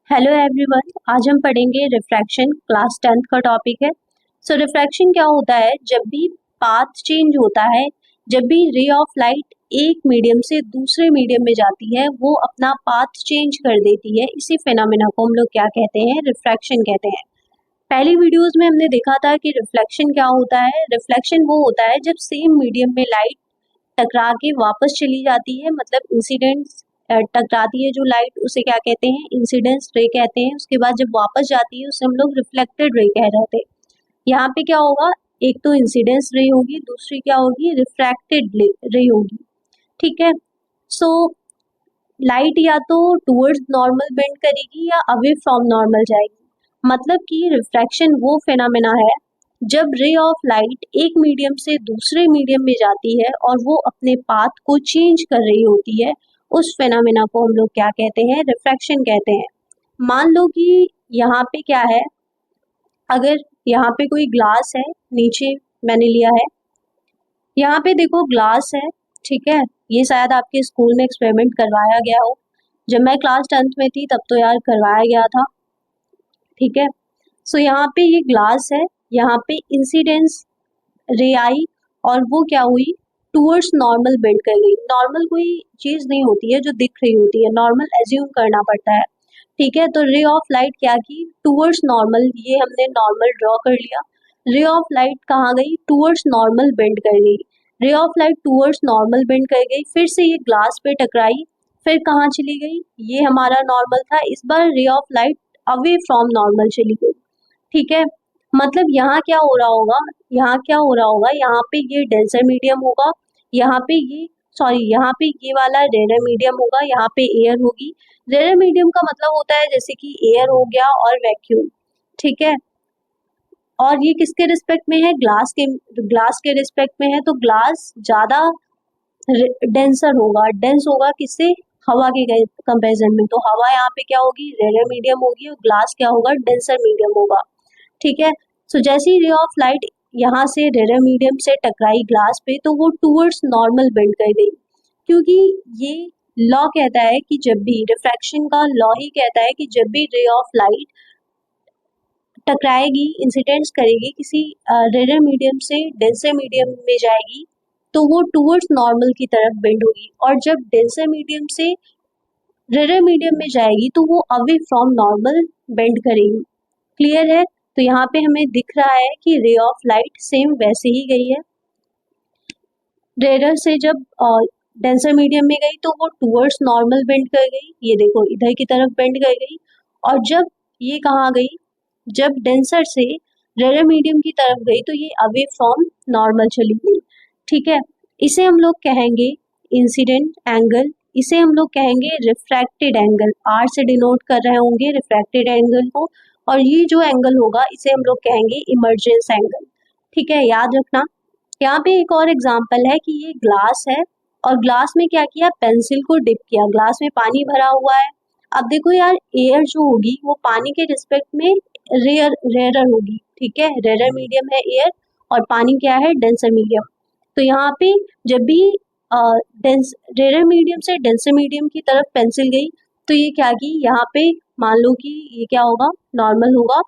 Hello everyone, आज हम पढ़ेंगे रिफ्रैक्शन। क्लास 10th का टॉपिक है। रिफ्रैक्शन क्या होता है? जब भी पाथ चेंज होता है, जब भी रे ऑफ लाइट एक मीडियम से दूसरे मीडियम में जाती है, वो अपना पाथ चेंज कर देती है। इसी फिनोमेना को हम लोग क्या कहते हैं? रिफ्रैक्शन कहते हैं। पहली वीडियोस में हमने देखा था कि रिफ्लेक्शन क्या होता है। रिफ्लेक्शन वो होता है जब सेम मीडियम में लाइट टकरा के वापस चली जाती है, मतलब इंसिडेंट्स टकराती है जो लाइट, उसे क्या कहते हैं? इंसिडेंस रे कहते हैं। उसके बाद जब वापस जाती है उसे हम लोग रिफ्लेक्टेड रे कह रहे थे। यहाँ पे क्या होगा? एक तो इंसिडेंस रे होगी, दूसरी क्या होगी? रिफ्रैक्टेड रे होगी। ठीक है। सो लाइट या तो टुवर्ड्स नॉर्मल बेंड करेगी या अवे फ्रॉम नॉर्मल जाएगी। मतलब कि रिफ्रैक्शन वो फेनोमेना है जब रे ऑफ लाइट एक मीडियम से दूसरे मीडियम में जाती है और वो अपने पाथ को चेंज कर रही होती है। उस फेनोमेना को हम लोग क्या कहते हैं? रिफ्रैक्शन कहते हैं। मान लो कि यहाँ पे क्या है, अगर यहाँ पे कोई ग्लास है, नीचे मैंने लिया है, यहाँ पे देखो ग्लास है। ठीक है, ये शायद आपके स्कूल में एक्सपेरिमेंट करवाया गया हो। जब मैं क्लास 10th में थी तब तो यार करवाया गया था। ठीक है। यहाँ पे ये ग्लास है, यहाँ पे इंसिडेंस रे आई और वो क्या हुई? टूवर्ड्स नॉर्मल बेंड कर गई। नॉर्मल कोई चीज नहीं होती है जो दिख रही होती है, नॉर्मल एज्यूम करना पड़ता है। ठीक है, तो रे ऑफ लाइट क्या की? टूवर्ड्स नॉर्मल, ये हमने नॉर्मल ड्रॉ कर लिया। रे ऑफ लाइट कहाँ गई? टूवर्ड्स नॉर्मल बेंड कर गई। रे of light towards normal bend कर गई, फिर से ये ग्लास पे टकराई, फिर कहाँ चली गई? ये हमारा नॉर्मल था, इस बार ray of light away from normal चली गई। ठीक है, मतलब यहाँ क्या हो रहा होगा? यहाँ क्या हो रहा होगा? यहाँ पे ये डेंसर मीडियम होगा, यहाँ पे ये यहाँ पे ये वाला रेयर मीडियम होगा, यहाँ पे एयर होगी। रेयर मीडियम का मतलब होता है जैसे कि एयर हो गया और वैक्यूम। ठीक है, और ये किसके रिस्पेक्ट में है? ग्लास के रिस्पेक्ट में है। तो ग्लास ज्यादा डेंसर होगा, डेंस होगा किससे? हवा के कंपेरिजन में। तो हवा यहाँ पे क्या होगी? रेयर मीडियम होगी और ग्लास क्या होगा? डेंसर मीडियम होगा। ठीक है, जैसे ही रे ऑफ लाइट यहाँ से रेयर मीडियम से टकराई ग्लास पे, तो वो टूवर्ड्स नॉर्मल बेंड कर गई। क्योंकि ये लॉ कहता है कि जब भी रिफ्रैक्शन का लॉ ही कहता है कि जब भी रे ऑफ लाइट टकराएगी, इंसिडेंट्स करेगी किसी रेयर मीडियम से डेंसर मीडियम में जाएगी, तो वो टूवर्ड्स नॉर्मल की तरफ बेंड होगी। और जब डेंसर मीडियम से रेयर मीडियम में जाएगी तो वो अवे फ्रॉम नॉर्मल बेंड करेगी। क्लियर है? तो यहाँ पे हमें दिख रहा है कि रे ऑफ लाइट सेम वैसे ही गई है। रेयर से जब डेंसर मीडियम में गई तो वो टूवर्ड्स नॉर्मल बेंड कर गई, ये देखो इधर की तरफ बेंड कर गई। और जब ये कहाँ गई? जब डेंसर से रेयर मीडियम की तरफ गई तो ये अवे फ्रॉम नॉर्मल चली गई। ठीक है, इसे हम लोग कहेंगे इंसिडेंट एंगल, इसे हम लोग कहेंगे रिफ्रैक्टेड एंगल। आर से डिनोट कर रहे होंगे रिफ्रैक्टेड एंगल को। और ये जो एंगल होगा इसे हम लोग कहेंगे इमर्जेंस एंगल। ठीक है, याद रखना। यहाँ पे एक और एग्जांपल है कि ये ग्लास है और ग्लास में क्या किया? पेंसिल को डिप किया, ग्लास में पानी भरा हुआ है। अब देखो यार, एयर जो होगी वो पानी के रिस्पेक्ट में रेयर होगी। ठीक है, रेयर मीडियम है एयर और पानी क्या है? Denser medium. तो यहाँ पे जब भी डेंस रेयर मीडियम से डेंसर मीडियम की तरफ पेंसिल गई तो ये क्या की? यहाँ पे मान लो कि ये क्या होगा? नॉर्मल होगा।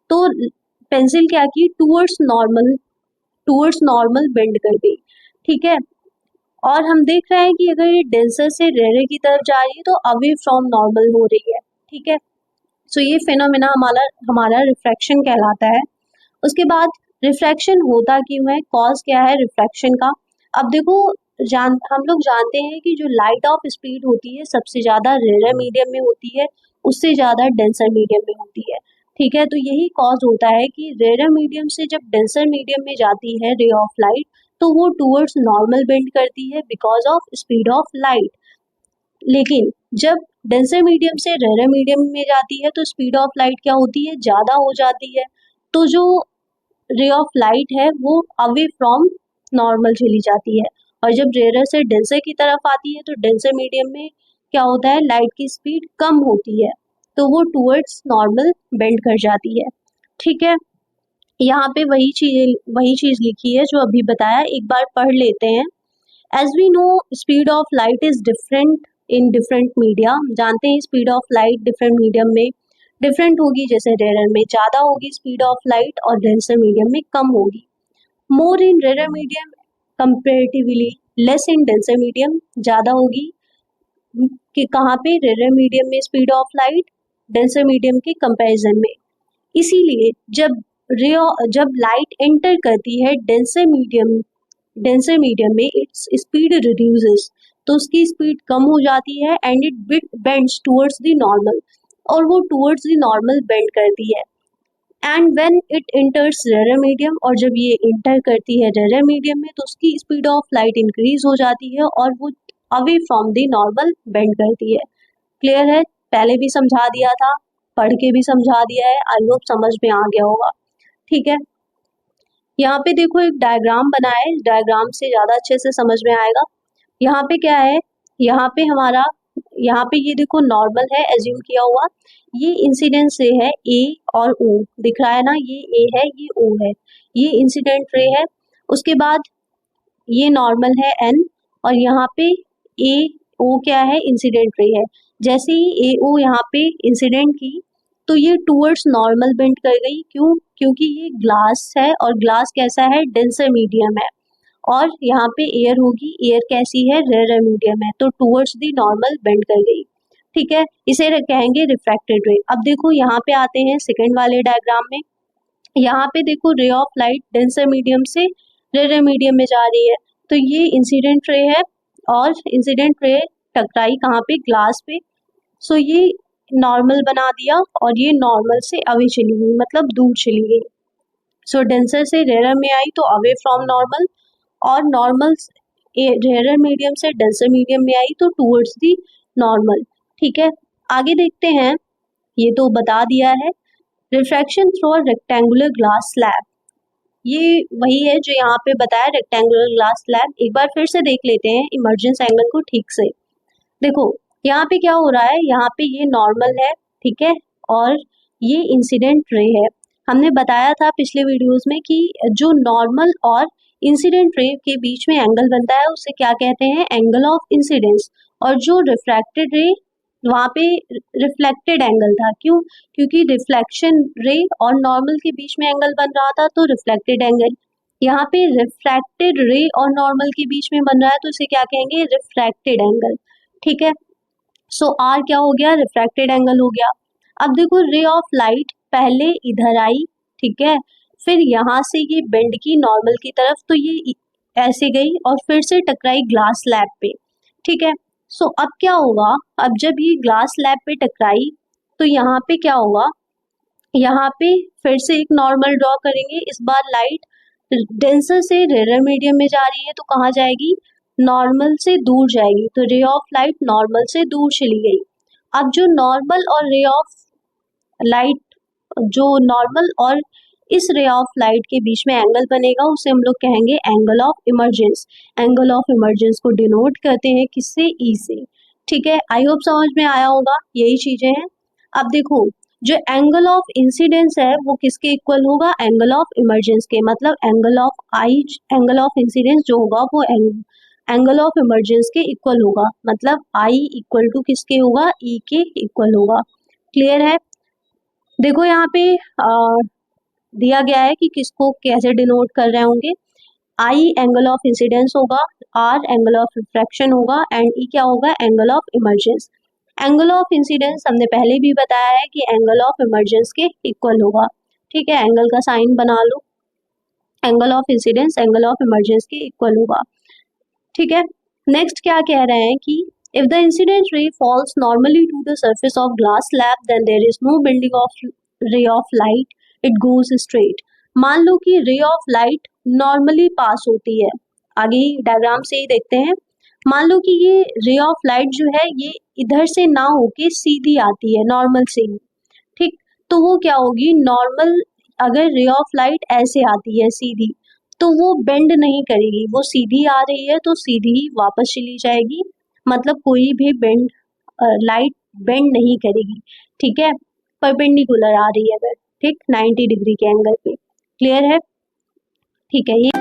तो पेंसिल क्या की? टूवर्ड्स नॉर्मल बेंड कर गई। ठीक है, और हम देख रहे हैं कि अगर ये डेंसर से रेयर की तरफ जा रही है तो अवे फ्रॉम नॉर्मल हो रही है। ठीक है, ये फिनोमेना हमारा हमारा रिफ्रैक्शन कहलाता है। उसके बाद रिफ्रैक्शन होता क्यों है? कॉज क्या है रिफ्रैक्शन का? अब देखो, हम लोग जानते हैं कि जो लाइट ऑफ स्पीड होती है सबसे ज्यादा रेयर मीडियम में होती है, उससे ज्यादा डेंसर मीडियम में होती है। ठीक है, तो यही कॉज होता है कि रेयर मीडियम से जब डेंसर मीडियम में जाती है रे ऑफ लाइट तो वो टूवर्ड्स नॉर्मल बेंड करती है because of speed of light. लेकिन जब डेंसर मीडियम से रेयर मीडियम में जाती है तो स्पीड ऑफ लाइट क्या होती है? ज्यादा हो जाती है। तो जो रे ऑफ लाइट है वो अवे फ्रॉम नॉर्मल चली जाती है। और जब रेयर से डेंसर की तरफ आती है तो डेंसर मीडियम में क्या होता है? लाइट की स्पीड कम होती है, तो वो टूवर्ड्स नॉर्मल बेंड कर जाती है। ठीक है, यहाँ पे वही चीज लिखी है जो अभी बताया, एक बार पढ़ लेते हैं। As we know speed of light is different in different media. जानते हैं speed of light different medium में डिफरेंट होगी, जैसे रेयर में ज़्यादा होगी स्पीड ऑफ लाइट और डेंसर मीडियम में कम होगी। More in rare medium comparatively less in denser medium, ज़्यादा होगी कि कहाँ पे, रेयर मीडियम में speed of light denser medium के कंपैरिजन में। इसीलिए जब लाइट एंटर करती है डेंसर मीडियम में इट्स स्पीड रिड्यूसेस, तो उसकी स्पीड कम हो जाती है and it bends towards the normal, और वो टुवर्ड्स द नॉर्मल बेंड करती है। And when it enters rare medium, और जब ये इंटर करती है रेयर मीडियम में तो उसकी स्पीड ऑफ लाइट इंक्रीज हो जाती है और वो away from the normal bend करती है। क्लियर है? पहले भी समझा दिया था, पढ़ के भी समझा दिया है, आई होप समझ में आ गया होगा। ठीक है, यहाँ पे देखो एक डायग्राम बना है, डायग्राम से ज़्यादा अच्छे से समझ में आएगा। यहाँ पे क्या है, यहाँ पे ये देखो नॉर्मल है एज्यूम किया हुआ, ये इंसिडेंस रे है ए और ओ, दिख रहा है ना, ये ए है ये ओ है, ये इंसिडेंट रे है। उसके बाद ये नॉर्मल है एन, और यहाँ पे ए ओ क्या है, इंसिडेंट रे है। जैसे ही ए ओ यहाँ पे इंसिडेंट की तो ये टूवर्ड्स नॉर्मल बेंड कर गई। क्यों? क्योंकि ये ग्लास है और ग्लास कैसा है, डेंसर मीडियम है, और यहाँ पे एयर होगी, एयर कैसी है, रेयर मीडियम है, तो टूवर्ड्स दी नॉर्मल बेंड कर गई। ठीक है, इसे कहेंगे रिफ्रैक्टेड रे। अब देखो यहाँ पे आते हैं सेकंड वाले डायग्राम में। यहाँ पे देखो रे ऑफ लाइट डेंसर मीडियम से रेयर मीडियम में जा रही है, तो ये इंसिडेंट रे है और इंसिडेंट रे टकराई कहाँ पे, ग्लास पे। सो ये नॉर्मल बना दिया और ये नॉर्मल से अवे चली गई, मतलब दूर चली गई। सो डेंसर से रेयर में आई तो अवे फ्रॉम नॉर्मल, और नॉर्मल रेयर मीडियम से डेंसर मीडियम में आई तो टूवर्ड्स दी नॉर्मल। ठीक है, आगे देखते हैं, ये तो बता दिया है। Refraction through a rectangular glass slab, ये वही है जो यहाँ पे बताया, रेक्टेंगुलर ग्लास स्लैब। एक बार फिर से देख लेते हैं इमर्जेंस एंगल को ठीक से। देखो यहाँ पे क्या हो रहा है, यहाँ पे ये नॉर्मल है, ठीक है, और ये इंसिडेंट रे है। हमने बताया था पिछले वीडियोस में कि जो नॉर्मल और इंसिडेंट रे के बीच में एंगल बनता है उसे क्या कहते हैं, एंगल ऑफ इंसिडेंस। और जो रिफ्रैक्टेड रे, वहाँ पे रिफ्लेक्टेड एंगल था। क्यों? क्योंकि रिफ्लेक्शन रे और नॉर्मल के बीच में एंगल बन रहा था, तो रिफ्लेक्टेड एंगल। यहाँ पे रिफ्रैक्टेड रे और नॉर्मल के बीच में बन रहा है तो इसे क्या कहेंगे, रिफ्रैक्टेड एंगल। ठीक है, सो आर क्या हो गया, रिफ्रैक्टेड एंगल हो गया। अब देखो रे ऑफ लाइट पहले इधर आई, ठीक है, फिर यहाँ से ये बेंड की नॉर्मल की तरफ, तो ये ऐसे गई और फिर से टकराई ग्लास स्लैब पे। ठीक है, सो अब क्या होगा, अब जब ये ग्लास स्लैब पे टकराई तो यहाँ पे क्या होगा, यहाँ पे फिर से एक नॉर्मल ड्रॉ करेंगे। इस बार लाइट डेंसर से रेयर मीडियम में जा रही है तो कहाँ जाएगी, नॉर्मल से दूर जाएगी, तो रे ऑफ लाइट नॉर्मल से दूर चली गई। अब जो नॉर्मल और रे ऑफ लाइट, जो नॉर्मल और इस रे ऑफ लाइट के बीच में एंगल बनेगा उसे हम लोग कहेंगे angle of emergence. Angle of emergence को डिनोट करते हैं किससे, ई से। ठीक है, आई होप समझ में आया होगा, यही चीजें हैं। अब देखो जो एंगल ऑफ इंसिडेंस है वो किसके इक्वल होगा, एंगल ऑफ इमर्जेंस के, मतलब angle of I, angle of incidence जो होगा वो एंगल ऑफ इमर्जेंस के इक्वल होगा, मतलब आई इक्वल टू किसके होगा, ई के इक्वल होगा। क्लियर है? देखो यहाँ पे दिया गया है कि किसको कैसे डिनोट कर रहे होंगे। आई एंगल ऑफ इंसिडेंस होगा, आर एंगल ऑफ रिफ्रैक्शन होगा, एंड ई क्या होगा, angle of emergence. Angle of incidence हमने पहले भी बताया है कि एंगल ऑफ इमर्जेंस के इक्वल होगा। ठीक है, एंगल का साइन बना लो, angle of incidence angle of emergence के इक्वल होगा। ठीक है, नेक्स्ट क्या कह रहे हैं कि if the incident ray falls normally to the surface of glass slab then there is no bending of ray of light, it goes straight। मान लो कि रे ऑफ लाइट नॉर्मली पास होती है, आगे डायग्राम से ही देखते हैं। मान लो कि ये रे ऑफ लाइट जो है ये इधर से ना होके सीधी आती है, नॉर्मल से ही। ठीक, तो वो क्या होगी, नॉर्मल अगर रे ऑफ लाइट ऐसे आती है सीधी तो वो बेंड नहीं करेगी, वो सीधी आ रही है तो सीधी ही वापस चली जाएगी, मतलब कोई भी बेंड, लाइट बेंड नहीं करेगी। ठीक है, परपेंडिकुलर आ रही है अगर, ठीक 90 डिग्री के एंगल पे। क्लियर है? ठीक है, ये